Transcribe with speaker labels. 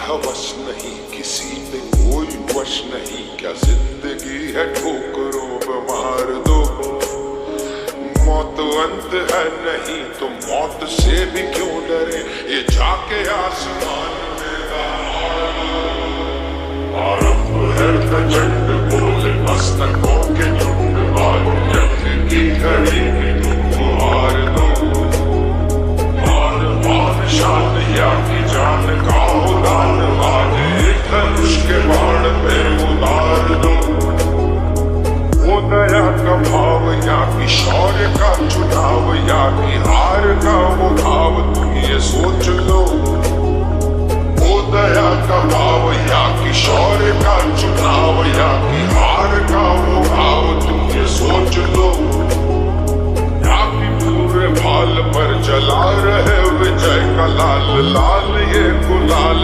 Speaker 1: हवस नहीं, किसी पे कोई वश नहीं, क्या जिंदगी है ठोकरों पे मार दो। मौत अंत है नहीं तो मौत से भी क्यों डरे, ये जाके आसमान में आरंभ है प्रचंड बोले मस्तकों के झुंड, यज्ञ की घड़ी में तुम हार दो। मान शान या की जान का उदान, आज एक धनुष के बाण पे उतार दो। वो दया का भाव या कि शौर्य का चुनाव, या कि हार का वो भाव, तुम ये सोच लो। वो दया का भाव या कि शौर्य का चुनाव, या कि हार का वो भाव, तुम ये सोच लो। या कि पूरे भाल पर जला रहे विजय का लाल लाल ये गुलाल